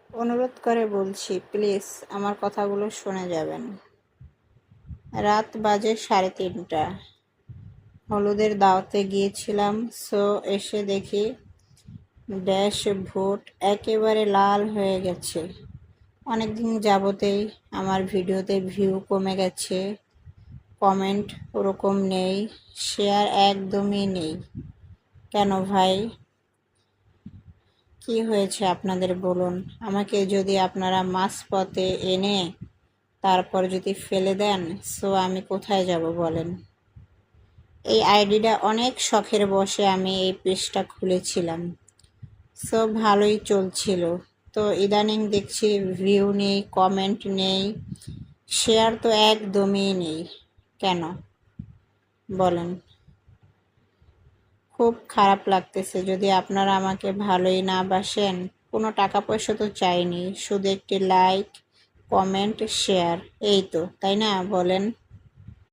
অনুরোধ করে বলছি, প্লিজ আমার কথাগুলো শুনে যাবেন। রাত বাজে 3:30। হলুদের দাওয়াতে গিয়েছিলাম, সো এসে দেখি ড্যাশবোর্ড একেবারে লাল হয়ে গেছে। অনেকদিন যাবতেই আমার ভিডিওতে ভিউ কমে গেছে, কমেন্ট ওরকম নেই, শেয়ার একদমই নেই। কেন ভাই, কি হয়েছে আপনাদের বলুন। আমাকে যদি আপনারা মাঝপথে এনে তারপর যদি ফেলে দেন, সো আমি কোথায় যাব বলেন। এই আইডিটা অনেক শখের বশে আমি এই পেজটা খুলেছিলাম, সো ভালোই চলছিল। তো ইদানিং দেখছি ভিউ নেই, কমেন্ট নেই, শেয়ার তো একদমই নেই। কেন বলেন। খুব খারাপ লাগতেছে। যদি আপনারা আমাকে ভালোই না বাসেন, কোনো টাকা পয়সা তো চাইনি, শুধু একটি লাইক, কমেন্ট, শেয়ার, এই তো, তাই না বলেন।